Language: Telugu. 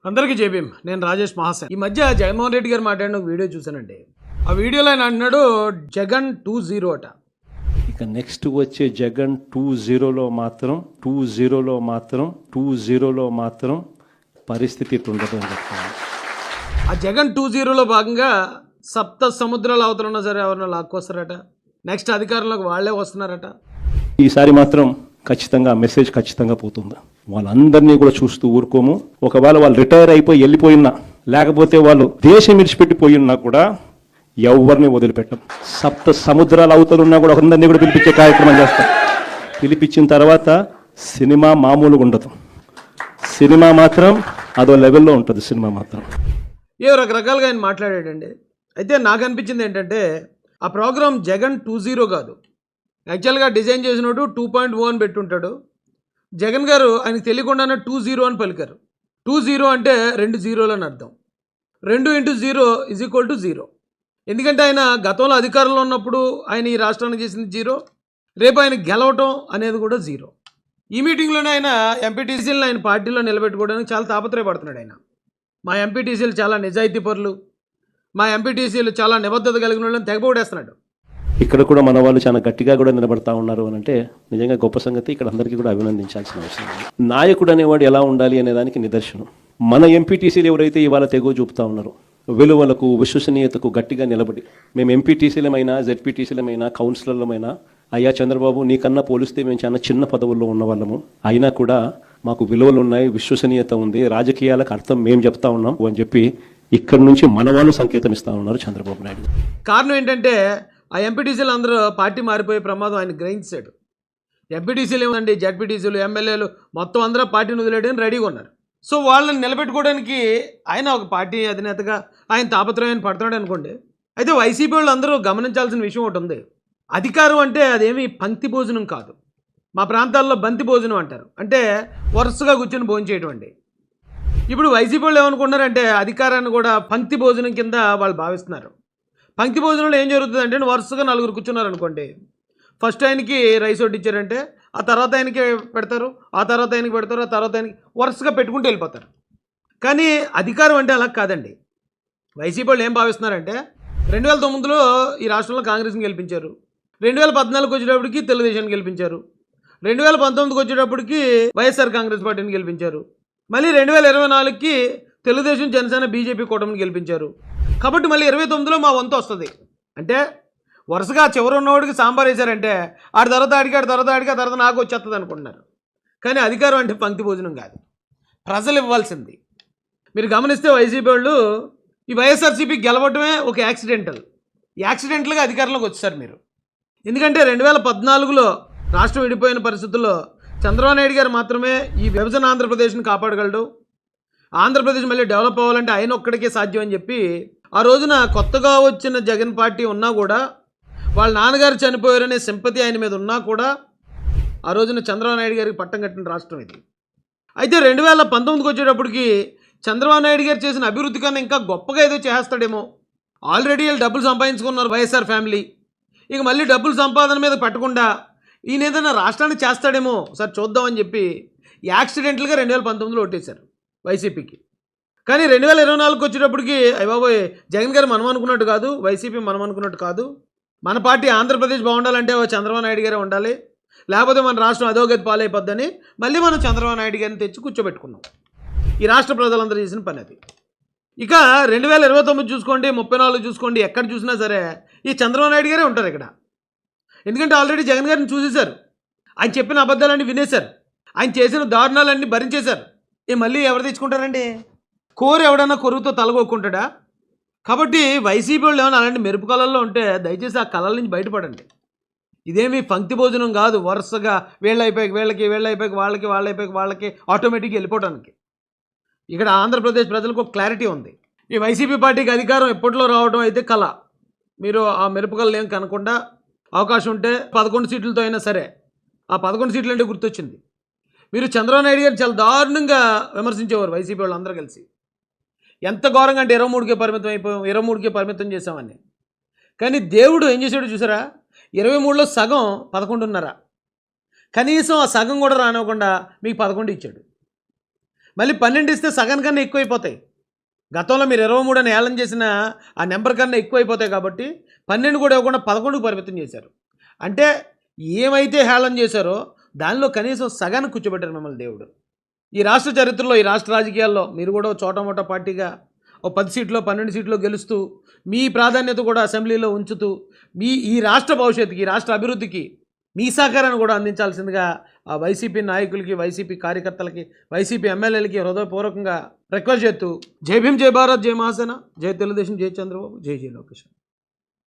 అందరికీ జేబీఎం. నేను రాజేష్ మహాసేన్. ఈ మధ్య జగన్మోహన్ రెడ్డి గారు మాట్లాడిన ఒక వీడియో చూశానండి. ఆ వీడియోలో ఆయన అంటున్నాడు జగన్ 2.0 అట. ఇక నెక్స్ట్ వచ్చే జగన్ 2.0లో మాత్రం పరిస్థితి ఉండదు అని చెప్తాను. ఆ జగన్ 2.0లో భాగంగా సప్త సముద్రాల అవతల సరే ఎవరినో లాక్కొస్తారట. నెక్స్ట్ అధికారంలోకి వాళ్ళే వస్తున్నారట. ఈసారి మాత్రం ఖచ్చితంగా మెసేజ్ ఖచ్చితంగా పోతుంది. వాళ్ళందరినీ కూడా చూస్తూ ఊరుకోము. ఒకవేళ వాళ్ళు రిటైర్ అయిపోయి వెళ్ళిపోయినా, లేకపోతే వాళ్ళు దేశం విడిచిపెట్టిపోయినా కూడా ఎవరిని వదిలిపెట్టం. సప్త సముద్రాల అవతలు ఉన్నా కూడా అందరినీ కూడా పిలిపించే కార్యక్రమం చేస్తాం. పిలిపించిన తర్వాత సినిమా మామూలుగా ఉండదు. సినిమా మాత్రం అదో లెవెల్లో ఉంటుంది. సినిమా మాత్రం ఏ రకరకాలుగా ఆయన మాట్లాడాడండి. అయితే నాకు అనిపించింది ఏంటంటే ఆ ప్రోగ్రామ్ జగన్ 2.0 కాదు. యాక్చువల్గా డిజైన్ చేసినోడు 2.0 అని పెట్టుంటాడు. జగన్ గారు ఆయనకు తెలియకుండానే 2.0 అని పలికారు. 2.0 అంటే 2 జీరోలు అని అర్థం. 2 × 0 = 0. ఎందుకంటే ఆయన గతంలో అధికారంలో ఉన్నప్పుడు ఆయన ఈ రాష్ట్రానికి చేసింది 0, రేపు ఆయన గెలవటం అనేది కూడా 0. ఈ మీటింగ్లోనే ఆయన ఎంపీటీసీలను ఆయన పార్టీలో నిలబెట్టుకోవడానికి చాలా తాపత్రయపడుతున్నాడు. ఆయన మా ఎంపీటీసీలు చాలా నిజాయితీ పరులు, మా ఎంపీటీసీలు చాలా నిబద్ధత కలిగిన వాళ్ళని తెగపోడేస్తున్నాడు. ఇక్కడ కూడా మన వాళ్ళు చాలా గట్టిగా కూడా నిలబడతా ఉన్నారు అని అంటే నిజంగా గొప్ప సంగతి. ఇక్కడ అందరికీ కూడా అభినందించాల్సిన అవసరం. నాయకుడు అనేవాడు ఎలా ఉండాలి అనే దానికి నిదర్శనం మన ఎంపీటీసీలు ఎవరైతే ఇవాళ తెగో చూపుతా ఉన్నారో, విలువలకు విశ్వసనీయతకు గట్టిగా నిలబడి, మేము ఎంపీటీసీలమైనా జెడ్పీటీసీలమైనా కౌన్సిలర్లమైనా, అయ్యా చంద్రబాబు నీకన్నా పోలిస్తే మేము చాలా చిన్న పదవుల్లో ఉన్న వాళ్ళము, అయినా కూడా మాకు విలువలు ఉన్నాయి, విశ్వసనీయత ఉంది, రాజకీయాలకు అర్థం మేము చెప్తా ఉన్నాం అని చెప్పి ఇక్కడి నుంచి మన వాళ్ళు సంకేతం ఇస్తా ఉన్నారు చంద్రబాబు నాయుడు. కారణం ఏంటంటే ఆ ఎంపీటీసీలు అందరూ పార్టీ మారిపోయే ప్రమాదం ఆయన గ్రహించాడు. ఎంపీటీసీలు ఏమండి, జెడ్పీటీసీలు, ఎమ్మెల్యేలు మొత్తం అందరూ పార్టీని వదిలేయడానికి రెడీగా ఉన్నారు. సో వాళ్ళని నిలబెట్టుకోవడానికి ఆయన ఒక పార్టీ అధినేతగా ఆయన తాపత్రయాన్ని పడుతున్నాడు అనుకోండి. అయితే వైసీపీ వాళ్ళు అందరూ గమనించాల్సిన విషయం ఒకటి ఉంది. అధికారం అంటే అదేమి పంక్తి భోజనం కాదు. మా ప్రాంతాల్లో బంతి భోజనం అంటారు. అంటే వరుసగా కూర్చొని భోజనం చేయడం అండి. ఇప్పుడు వైసీపీ వాళ్ళు ఏమనుకుంటున్నారంటే అధికారాన్ని కూడా పంక్తి భోజనం కింద వాళ్ళు భావిస్తున్నారు. పంక్తి భోజనంలో ఏం జరుగుతుంది అంటే వరుసగా నలుగురు కూర్చున్నారు అనుకోండి. ఫస్ట్ ఆయనకి రైస్ వడ్డించారంటే ఆ తర్వాత ఆయనకి పెడతారు, ఆ తర్వాత ఆయనకి పెడతారు, ఆ తర్వాత ఆయనకి వరుసగా పెట్టుకుంటూ వెళ్ళిపోతారు. కానీ అధికారం అంటే అలా కాదండి. వైసీపీ వాళ్ళు ఏం భావిస్తున్నారంటే 2009లో ఈ రాష్ట్రంలో కాంగ్రెస్ని గెలిపించారు, 2014 వచ్చేటప్పటికి తెలుగుదేశాన్ని గెలిపించారు, 2019కి వచ్చేటప్పటికి వైఎస్ఆర్ కాంగ్రెస్ పార్టీని గెలిపించారు, మళ్ళీ 2024కి తెలుగుదేశం, జనసేన, బీజేపీ కూటమిని గెలిపించారు. కాబట్టి మళ్ళీ 29లో మా వంతు వస్తుంది. అంటే వరుసగా చివరి ఉన్నవాడికి సాంబార్ వేశారంటే ఆడి తర్వాత ఆడికి, ఆడి తర్వాత ఆడికి, ఆ తర్వాత నాకు వచ్చేస్తుంది అనుకుంటున్నారు. కానీ అధికారం అంటే పంక్తి భోజనం కాదు, ప్రజలు ఇవ్వాల్సింది. మీరు గమనిస్తే వైసీపీ వాళ్ళు ఈ వైఎస్ఆర్సీపీ గెలవటమే ఒక యాక్సిడెంటల్గా అధికారంలోకి వచ్చేసారు మీరు. ఎందుకంటే 2014లో రాష్ట్రం విడిపోయిన పరిస్థితుల్లో చంద్రబాబు నాయుడు గారు మాత్రమే ఈ విభజన ఆంధ్రప్రదేశ్ని కాపాడగలడు, ఆంధ్రప్రదేశ్ మళ్ళీ డెవలప్ అవ్వాలంటే ఆయన ఒక్కడికే సాధ్యం అని చెప్పి ఆ రోజున కొత్తగా వచ్చిన జగన్ పార్టీ ఉన్నా కూడా, వాళ్ళ నాన్నగారు చనిపోయారనే సింపతి ఆయన మీద ఉన్నా కూడా ఆ రోజున చంద్రబాబు నాయుడు గారికి పట్టం కట్టిన రాష్ట్రం ఇది. అయితే 2019కి వచ్చేటప్పటికి చంద్రబాబు నాయుడు గారు చేసిన అభివృద్ధి కన్నా ఇంకా గొప్పగా ఏదో చేస్తాడేమో. ఆల్రెడీ వీళ్ళు డబ్బులు సంపాదించుకున్నారు వైఎస్ఆర్ ఫ్యామిలీ. ఇక మళ్ళీ డబ్బులు సంపాదన మీద పెట్టకుండా ఈయన ఏదైనా రాష్ట్రానికి చేస్తాడేమో సార్ చూద్దామని చెప్పి యాక్సిడెంటల్గా 2019లో ఓటేశారు వైసీపీకి. కానీ 2024కి వచ్చేటప్పటికి అయ్యబాబోయ్ జగన్ గారు మనం అనుకున్నట్టు కాదు, వైసీపీ మనం అనుకున్నట్టు కాదు, మన పార్టీ ఆంధ్రప్రదేశ్ బాగుండాలంటే చంద్రబాబు నాయుడు గారే ఉండాలి, లేకపోతే మన రాష్ట్రం అధోగతి పాలైపోద్దని మళ్ళీ మనం చంద్రబాబు నాయుడు గారిని తెచ్చి కూర్చోబెట్టుకున్నాం. ఈ రాష్ట్ర ప్రజలందరూ చేసిన పని అది. ఇక 2029 చూసుకోండి, 34 చూసుకోండి, ఎక్కడ చూసినా సరే ఈ చంద్రబాబు నాయుడు గారే ఉంటారు ఇక్కడ. ఎందుకంటే ఆల్రెడీ జగన్ గారిని చూసేశారు, ఆయన చెప్పిన అబద్ధాలన్నీ వినేశారు, ఆయన చేసిన దారుణాలన్నీ భరించేశారు. మళ్ళీ ఎవరు తెచ్చుకుంటారండి? కోరు ఎవడన్నా కొరువుతో తలగొక్కుంటాడా? కాబట్టి వైసీపీ వాళ్ళు ఏమైనా అలాంటి మెరుపు కళల్లో ఉంటే దయచేసి ఆ కళల నుంచి బయటపడండి. ఇదేమీ పంక్తి భోజనం కాదు. వరుసగా వీళ్ళైపోయి వీళ్ళకి, వీళ్ళైపోయి వాళ్ళకి, వాళ్ళైపోయి వాళ్ళకి ఆటోమేటిక్గా వెళ్ళిపోవడానికి. ఇక్కడ ఆంధ్రప్రదేశ్ ప్రజలకు ఒక క్లారిటీ ఉంది. ఈ వైసీపీ పార్టీకి అధికారం ఎప్పట్లో రావడం అయితే కళ. మీరు ఆ మెరుపు కళలు ఏం కనకుండా అవకాశం ఉంటే 11 సీట్లతో అయినా సరే, ఆ 11 సీట్లు అంటే గుర్తొచ్చింది. మీరు చంద్రబాబు నాయుడు గారు చాలా దారుణంగా విమర్శించేవారు వైసీపీ వాళ్ళు అందరూ కలిసి. ఎంత ఘోరంగా అంటే 23కే పరిమితం అయిపోయాం, 23కే పరిమితం చేసామని. కానీ దేవుడు ఏం చేశాడో చూసారా? 23లో సగం 11.5, కనీసం ఆ సగం కూడా రానివ్వకుండా మీకు 11 ఇచ్చాడు. మళ్ళీ 12 ఇస్తే సగం కన్నా ఎక్కువైపోతాయి. గతంలో మీరు 23 అని ఏలం చేసిన ఆ నెంబర్ కన్నా ఎక్కువైపోతాయి కాబట్టి 12 కూడా ఇవ్వకుండా 11కు పరిమితం చేశారు. అంటే ఏమైతే హేళన చేశారో దానిలో కనీసం సగానికి కూర్చోబెట్టారు మిమ్మల్ని దేవుడు. ఈ రాష్ట్ర చరిత్రలో, ఈ రాష్ట్ర రాజకీయాల్లో మీరు కూడా చోటమోట పార్టీగా ఓ 10 సీట్లో 12 సీట్లో గెలుస్తూ మీ ప్రాధాన్యత కూడా అసెంబ్లీలో ఉంచుతూ ఈ రాష్ట్ర భవిష్యత్తుకి, ఈ రాష్ట్ర అభివృద్ధికి మీ సహకారాన్ని కూడా అందించాల్సిందిగా ఆ వైసీపీ నాయకులకి, వైసీపీ కార్యకర్తలకి, వైసీపీ ఎమ్మెల్యేలకి హృదయపూర్వకంగా రిక్వెస్ట్ చేస్తూ జై భీమ్, జై భారత్, జై మహాసేన, జై తెలుగుదేశం, జై చంద్రబాబు, జై లోకేష్.